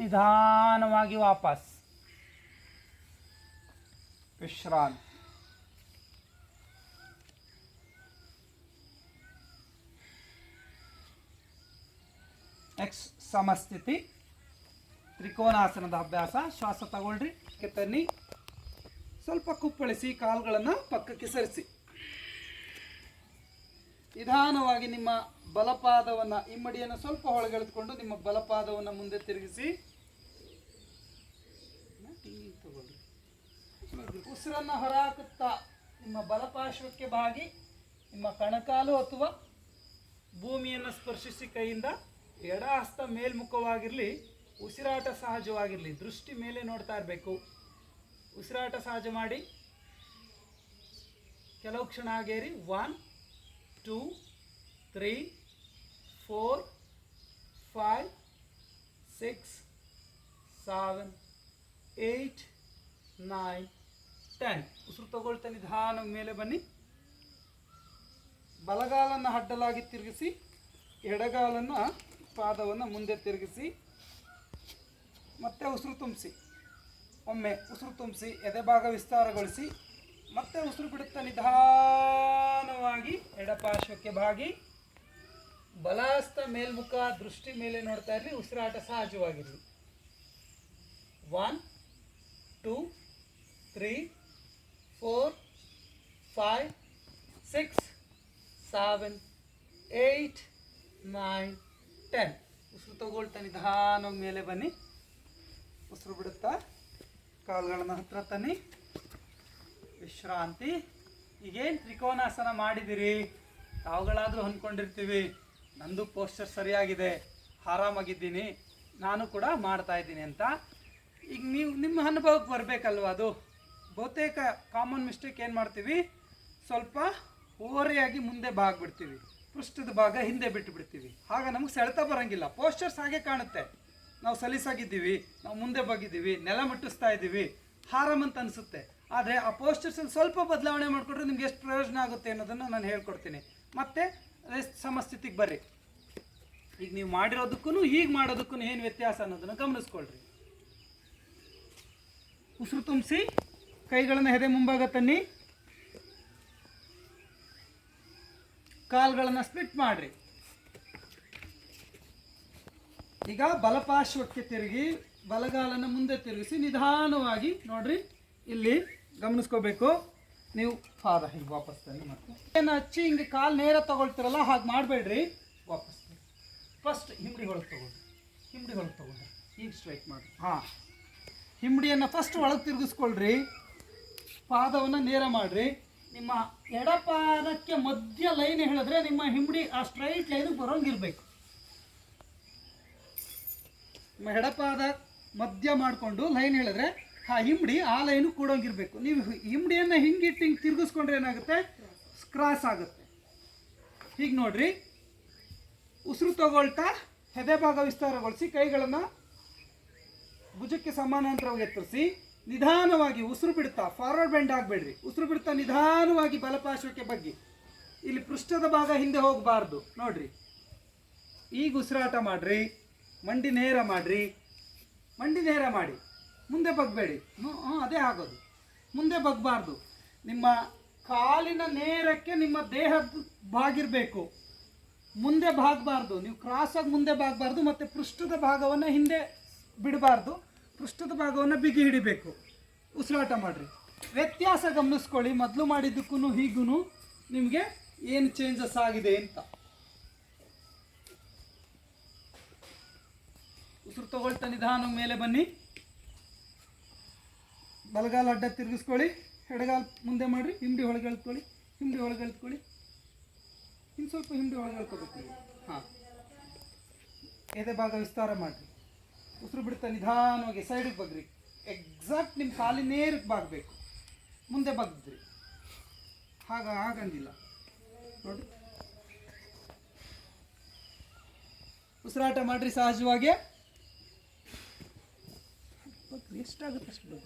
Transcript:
ನಿಧಾನವಾಗಿ ವಾಪಸ್. ವಿಶ್ರಾಂತಿ. ನೆಕ್ಸ್ಟ್ ಸಮಸ್ಥಿತಿ, ತ್ರಿಕೋನಾಸನದ ಅಭ್ಯಾಸ. ಶ್ವಾಸ ತಗೊಳ್ರಿ, ತನ್ನಿ, ಸ್ವಲ್ಪ ಕುಪ್ಪಳಿಸಿ, ಕಾಲುಗಳನ್ನು ಪಕ್ಕಕ್ಕೆ ಸರಿಸಿ. ನಿಧಾನವಾಗಿ ನಿಮ್ಮ ಬಲಪಾದವನ್ನು, ಇಮ್ಮಡಿಯನ್ನು ಸ್ವಲ್ಪ ಒಳಗೆಳೆದುಕೊಂಡು ನಿಮ್ಮ ಬಲಪಾದವನ್ನು ಮುಂದೆ ತಿರುಗಿಸಿ. ಉಸಿರನ್ನು ಹೊರಹಾಕುತ್ತಾ ನಿಮ್ಮ ಬಲಪಾರ್ಶ್ವಕ್ಕೆ ಬಾಗಿ, ನಿಮ್ಮ ಕಣಕಾಲು ಅಥವಾ ಭೂಮಿಯನ್ನು ಸ್ಪರ್ಶಿಸಿ ಕೈಯಿಂದ. ಎಡ ಹಸ್ತ ಮೇಲ್ಮುಖವಾಗಿರಲಿ, ಉಸಿರಾಟ ಸಹಜವಾಗಿರಲಿ, ದೃಷ್ಟಿ ಮೇಲೆ ನೋಡ್ತಾ ಇರಬೇಕು. ಉಸಿರಾಟ ಸಹಜ ಮಾಡಿ. ಕೆಲವು ಕ್ಷಣ ಆಗೇರಿ. 1 2 3 4 5 6 7 8 9 10. ಉಸಿರು ತಗೊಳ್ತಾ ನಿಧಾನ ಮೇಲೆ ಬನ್ನಿ. ಬಲಗಾಲನ್ನು ಅಡ್ಡಲಾಗಿ ತಿರುಗಿಸಿ, ಎಡಗಾಲನ್ನು ಪಾದವನ್ನು ಮುಂದೆ ತಿರುಗಿಸಿ, ಮತ್ತೆ ಉಸಿರು ತುಂಬಿಸಿ. ಒಮ್ಮೆ ಉಸಿರು ತುಂಬಿಸಿ, ಎದೆಭಾಗ ವಿಸ್ತಾರಗೊಳಿಸಿ, ಮತ್ತೆ ಉಸಿರು ಬಿಡುತ್ತಾ ನಿಧಾನವಾಗಿ ಎಡಪಾರ್ಶ್ವಕ್ಕೆ ಬಾಗಿ, ಬಲಹಸ್ತ ಮೇಲ್ಮುಖ, ದೃಷ್ಟಿ ಮೇಲೆ ನೋಡ್ತಾ ಇರಲಿ, ಉಸಿರಾಟ ಸಹಜವಾಗಿರಲಿ. 1 2 3 4 5 6 7 8 9 10. ಉಸಿರು ತಗೊಳ್ತಾ ನಿಧಾನ ಮೇಲೆ ಬನ್ನಿ. ಉಸಿರು ಬಿಡುತ್ತಾ ಕಾಲುಗಳನ್ನು ಹತ್ರ ತನ್ನಿ. ವಿಶ್ರಾಂತಿ. ಈಗೇನು ತ್ರಿಕೋನಾಸನ ಮಾಡಿದಿರಿ, ತಾವುಗಳಾದರೂ ಅಂದ್ಕೊಂಡಿರ್ತೀವಿ ನಂದು ಪೋಸ್ಚರ್ ಸರಿಯಾಗಿದೆ, ಆರಾಮಾಗಿದ್ದೀನಿ, ನಾನು ಕೂಡ ಮಾಡ್ತಾ ಇದ್ದೀನಿ ಅಂತ. ಈಗ ನೀವು ನಿಮ್ಮ ಅನುಭವಕ್ಕೆ ಬರಬೇಕಲ್ವ. ಅದು ಬಹುತೇಕ ಕಾಮನ್ ಮಿಸ್ಟೇಕ್ ಏನು ಮಾಡ್ತೀವಿ, ಸ್ವಲ್ಪ ಓರೆಯಾಗಿ ಮುಂದೆ ಬಾಗ್ಬಿಡ್ತೀವಿ, ಪೃಷ್ಠದ ಭಾಗ ಹಿಂದೆ ಬಿಟ್ಟು ಬಿಡ್ತೀವಿ. ಆಗ ನಮಗೆ ಸೆಳೆತ ಬರೋಂಗಿಲ್ಲ. ಪೋಸ್ಚರ್ಸ್ ಹಾಗೆ ಕಾಣುತ್ತೆ, ನಾವು ಸಲೀಸಾಗಿದ್ದೀವಿ, ನಾವು ಮುಂದೆ ಬಗ್ಗಿದ್ದೀವಿ, ನೆಲ ಮುಟ್ಟಿಸ್ತಾ ಇದ್ದೀವಿ, ಆರಾಮ್ ಅಂತ ಅನಿಸುತ್ತೆ. ಆದರೆ ಆ ಪೋಸ್ಚರ್ಸಲ್ಲಿ ಸ್ವಲ್ಪ ಬದಲಾವಣೆ ಮಾಡಿಕೊಂಡ್ರೆ ನಿಮ್ಗೆ ಎಷ್ಟು ಪ್ರಯೋಜನ ಆಗುತ್ತೆ ಅನ್ನೋದನ್ನು ನಾನು ಹೇಳ್ಕೊಡ್ತೀನಿ. ಮತ್ತು ಸಮಸ್ಥಿತಿಗೆ ಬರ್ರಿ. ಈಗ ನೀವು ಮಾಡಿರೋದಕ್ಕೂ ಈಗ ಮಾಡೋದಕ್ಕೂ ಏನು ವ್ಯತ್ಯಾಸ ಅನ್ನೋದನ್ನು ಗಮನಿಸ್ಕೊಳ್ರಿ. ಉಸಿರು ತುಂಬಿಸಿ, ಕೈಗಳನ್ನು ಎದೆ ಮುಂಭಾಗ ತನ್ನಿ, ಕಾಲುಗಳನ್ನು ಸ್ಪ್ಲಿಟ್ ಮಾಡಿರಿ. ಈಗ ಬಲಪಾರ್ಶ್ವಕ್ಕೆ ತಿರುಗಿ, ಬಲಗಾಲನ್ನು ಮುಂದೆ ತಿರುಗಿಸಿ, ನಿಧಾನವಾಗಿ ನೋಡ್ರಿ, ಇಲ್ಲಿ ಗಮನಿಸ್ಕೋಬೇಕು. ನೀವು ಪಾದ ಹೀಗೆ ವಾಪಸ್ ತನ್ನಿ. ಮತ್ತೆ ಏನು ಹಚ್ಚಿ ಹಿಂಗೆ ಕಾಲು ನೇರ ತಗೊಳ್ತಿರಲ್ಲ, ಹಾಗೆ ಮಾಡಬೇಡ್ರಿ. ವಾಪಸ್ ಫಸ್ಟ್ ಹಿಂಬಡಿ ಒಳಗೆ ತಗೊಳ್ರಿ, ಹಿಂಬಡಿ ಒಳಗೆ ತಗೊಳ್ರಿ, ಈಗ ಸ್ಟ್ರೈಟ್ ಮಾಡಿ. ಹಾಂ, ಹಿಂಬಡಿಯನ್ನು ಫಸ್ಟ್ ಒಳಗೆ ತಿರುಗಿಸ್ಕೊಳ್ರಿ, ಪಾದವನ್ನು ನೇರ ಮಾಡಿರಿ. ನಿಮ್ಮ ಎಡಪಾದಕ್ಕೆ ಮಧ್ಯ ಲೈನ್ ಹೇಳಿದ್ರೆ ನಿಮ್ಮ ಹಿಂಬಡಿ ಆ ಸ್ಟ್ರೈಟ್ ಲೈನ್ ಬರೋಂಗಿರ್ಬೇಕು. ನಿಮ್ಮ ಎಡಪಾದ ಮಧ್ಯ ಮಾಡಿಕೊಂಡು ಲೈನ್ ಹೇಳಿದ್ರೆ ಆ ಹಿಂಬಡಿ ಆ ಲೈನು ಕೂಡೋಂಗಿರ್ಬೇಕು. ನೀವು ಹಿಂಬಡಿಯನ್ನು ಹಿಂಗಿಟ್ಟು ಹಿಂಗೆ ತಿರುಗಿಸ್ಕೊಂಡ್ರೆ ಏನಾಗುತ್ತೆ, ಕ್ರಾಸ್ ಆಗುತ್ತೆ. ಹೀಗೆ ನೋಡ್ರಿ. ಉಸಿರು ತಗೊಳ್ತಾ ಎದೆ ಭಾಗ ವಿಸ್ತಾರಗೊಳಿಸಿ, ಕೈಗಳನ್ನು ಭುಜಕ್ಕೆ ಸಮಾನಾಂತರವಾಗಿ ಎತ್ತರಿಸಿ, ನಿಧಾನವಾಗಿ ಉಸಿರು ಬಿಡ್ತಾ, ಫಾರ್ವರ್ಡ್ ಬೆಂಡ್ ಆಗಬೇಡ್ರಿ, ಉಸಿರು ಬಿಡ್ತಾ ನಿಧಾನವಾಗಿ ಬಲಪಾರ್ಶ್ವಕ್ಕೆ ಬಗ್ಗಿ. ಇಲ್ಲಿ ಪೃಷ್ಠದ ಭಾಗ ಹಿಂದೆ ಹೋಗಬಾರ್ದು ನೋಡ್ರಿ. ಈಗ ಉಸಿರಾಟ ಮಾಡ್ರಿ, ಮಂಡಿ ನೇರ ಮಾಡ್ರಿ, ಮಂಡಿ ನೇರ ಮಾಡಿ, ಮುಂದೆ ಬಗ್ಬೇಡಿ. ಅದೇ ಆಗೋದು, ಮುಂದೆ ಬಗ್ಬಾರ್ದು. ನಿಮ್ಮ ಕಾಲಿನ ನೇರಕ್ಕೆ ನಿಮ್ಮ ದೇಹದ ಬಾಗಿರಬೇಕು, ಮುಂದೆ ಬಾಗಬಾರ್ದು. ನೀವು ಕ್ರಾಸಾಗಿ ಮುಂದೆ ಬಾಗಬಾರ್ದು, ಮತ್ತು ಪೃಷ್ಠದ ಭಾಗವನ್ನು ಹಿಂದೆ ಬಿಡಬಾರ್ದು, ಪೃಷ್ಠದ ಭಾಗವನ್ನು ಬಿಗಿ ಹಿಡಿಬೇಕು. ಉಸಿರಾಟ ಮಾಡಿರಿ. ವ್ಯತ್ಯಾಸ ಗಮನಿಸ್ಕೊಳ್ಳಿ, ಮೊದಲು ಮಾಡಿದ್ದಕ್ಕೂ ಹೀಗೂ ನಿಮಗೆ ಏನು ಚೇಂಜಸ್ ಆಗಿದೆ ಅಂತ. ಉಸಿರು ತಗೊಳ್ತಾ ನಿಧಾನ ಮೇಲೆ ಬನ್ನಿ. ಬಲಗಾಲ ಅಡ್ಡ ತಿರುಗಿಸ್ಕೊಳ್ಳಿ, ಎಡಗಾಲ ಮುಂದೆ ಮಾಡಿರಿ, ಹಿಂಬಡಿ ಒಳಗೆ ಎಳ್ಕೊಳ್ಳಿ, ಹಿಂಬಡಿ ಒಳಗೆ ಎಳ್ಕೊಳ್ಳಿ, ಇನ್ನು ಸ್ವಲ್ಪ ಹಿಂಬಡಿ ಒಳಗೆ ಎಳ್ಕೋಬೇಕು ನೀವು. ಹಾಂ, ಎದೆ ಭಾಗ ವಿಸ್ತಾರ ಮಾಡಿರಿ. ಉಸಿರು ಬಿಡ್ತಾ ನಿಧಾನವಾಗಿ ಸೈಡಿಗೆ ಬಗ್ರಿ. ಎಕ್ಸಾಕ್ಟ್ ನಿಮ್ಮ ಕಾಲಿನ ನೇರಕ್ಕೆ ಬಾಗಬೇಕು, ಮುಂದೆ ಬಗ್ದ್ರಿ, ಆಗಂಗಿಲ್ಲ ನೋಡಿ. ಉಸಿರಾಟ ಮಾಡಿರಿ ಸಹಜವಾಗಿ. ಎಷ್ಟಾಗುತ್ತೆ ಅಷ್ಟು